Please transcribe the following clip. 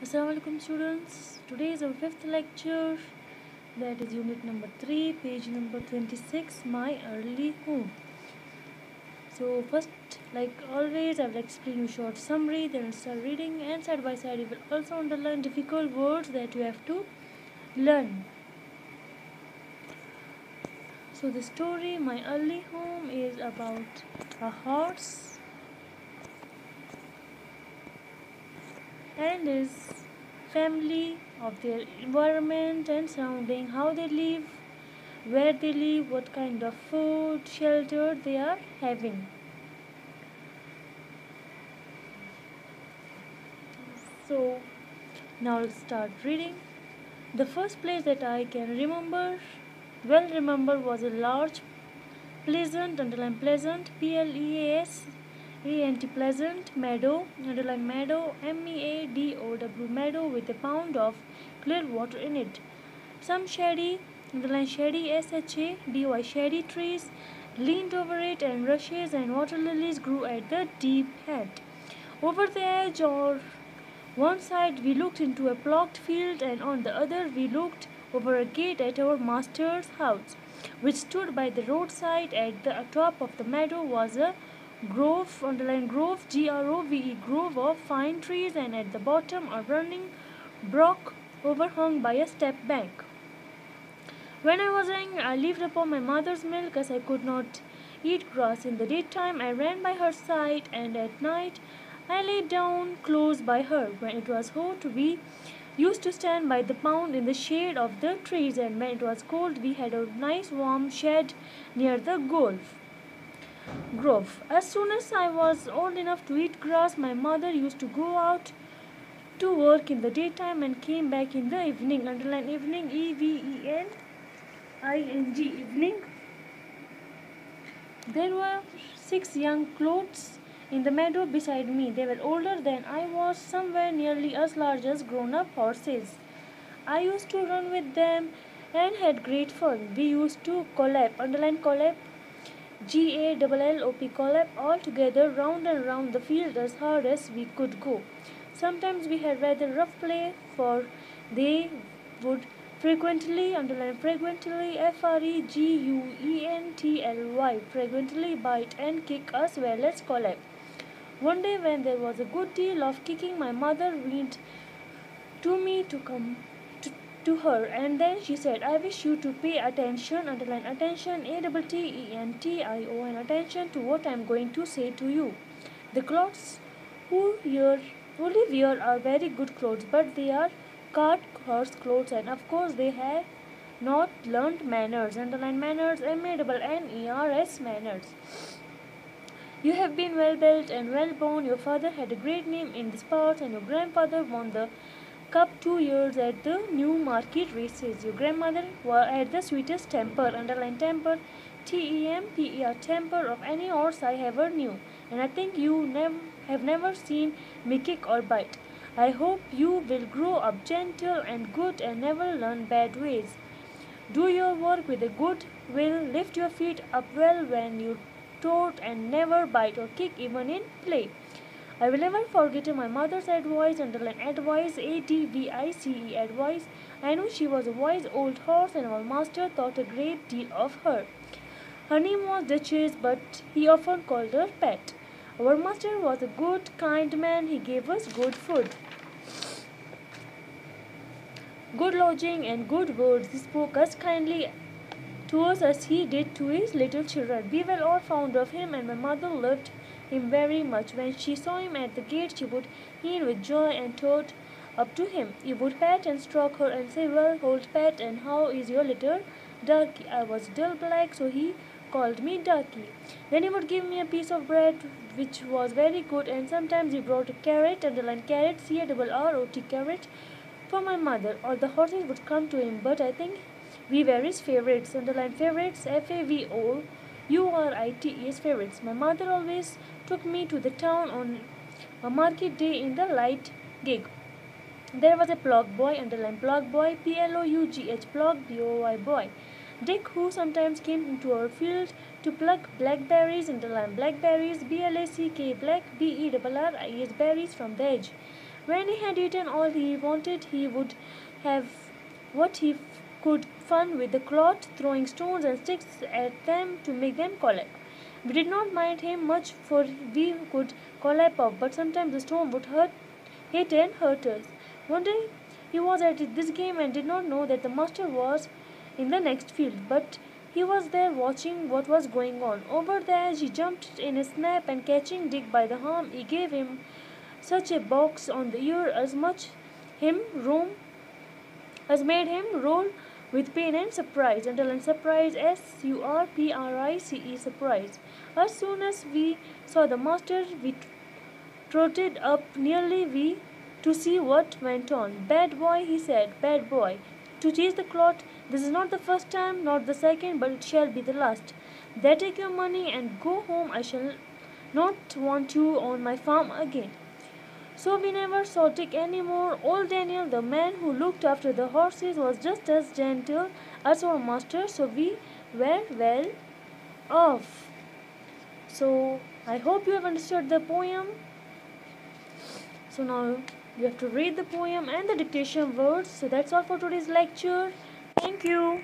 Assalamualaikum students. Today is our fifth lecture, that is unit number 3, page number 26, My Early Home. So first, like always, I will explain you short summary, then I'll start reading, and side by side you will also underline difficult words that you have to learn. So the story My Early Home is about a horse and his family, of their environment and surrounding, how they live, where they live, what kind of food, shelter they are having. So now I'll start reading. The first place that I can remember, was a large, pleasant, underline pleasant, pleasant, pleasant meadow, underline meadow, meadow, meadow, with a pound of clear water in it. Some shady, underline shady, shady, shady trees leaned over it, and rushes and water lilies grew at the deep head. Over the edge, or one side, we looked into a ploughed field, and on the other we looked over a gate at our master's house, which stood by the roadside. At the top of the meadow was a grove, underline grove, grove, grove of fine trees, and at the bottom a running brook overhung by a step bank. When I was young, I lived upon my mother's milk, as I could not eat grass in the daytime. I ran by her side, and at night I lay down close by her. When it was hot, we used to stand by the pond in the shade of the trees, and when it was cold, we had a nice warm shed near the grove. As soon as I was old enough to eat grass, my mother used to go out to work in the daytime and came back in the evening. Underline evening, evening. There were 6 young clots in the meadow beside me. They were older than I was, somewhere nearly as large as grown-up horses. I used to run with them and had great fun. We used to collap, underline collap, GALLOP, collap, all together round and round the field as hard as we could go. Sometimes we had rather rough play, for they would frequently, underline frequently, frequently bite and kick as well as collect. One day, when there was a good deal of kicking, my mother went to me to come to her, and then she said, I wish you to pay attention, underline attention, ATTENTIO, and attention to what I am going to say to you. The clothes who live here are very good clothes, but they are cart horse clothes, and of course they have not learned manners, underline manners, MANNERS, manners. You have been well built and well born. Your father had a great name in these parts, and your grandfather won the cup 2 years at the Newmarket races. Your grandmother had the sweetest temper, underline temper, TEMPER, temper, of any horse I ever knew, and I think you have never seen me kick or bite. I hope you will grow up gentle and good and never learn bad ways. Do your work with a good will, lift your feet up well when you tote, and never bite or kick even in play. I will never forget my mother's advice, underline advice, ADVICE, advice. I knew she was a wise old horse, and our master thought a great deal of her. Her name was Duchess, but he often called her Pet. Our master was a good, kind man. He gave us good food, good lodging, and good words. He spoke as kindly to us as he did to his little children. We were all fond of him, and my mother loved him very much. When she saw him at the gate, she would in with joy and trot up to him. He would pat and stroke her and say, Well, old Pet, and how is your little Darky? I was dull black, so he called me Darky. Then he would give me a piece of bread, which was very good, and sometimes he brought a carrot, underline carrot, CARROT, carrot, for my mother. All the horses would come to him, but I think we were his favorites, underline favorites, FAVOURITES, favorites. My mother always took me to the town on a market day in the light gig. There was a plug boy, underline plug boy, PLOUGH, plug BOY boy, Dick, who sometimes came into our field to pluck blackberries, underline blackberries, BLACK, black, BERRIES, berries, from the edge. When he had eaten all he wanted, he would have what he could fun with the cloth, throwing stones and sticks at them to make them collapse. We did not mind him much, for we could collapse off, but sometimes the stone would hit and hurt us. One day he was at this game and did not know that the master was in the next field, but he was there watching what was going on. Over the edge he jumped in a snap, and catching Dick by the arm, he gave him such a box on the ear as made him roll with pain and surprise, until in surprise, surprice, surprise. As soon as we saw the master, we trotted up nearly we to see what went on. Bad boy, he said, bad boy. To tease the cloth, this is not the first time, not the second, but it shall be the last. There, take your money and go home. I shall not want you on my farm again. So we never saw Dick any more. Old Daniel, the man who looked after the horses, was just as gentle as our master, so we were well off. So I hope you have understood the poem. So now you have to read the poem and the dictation words. So that's all for today's lecture. Thank you.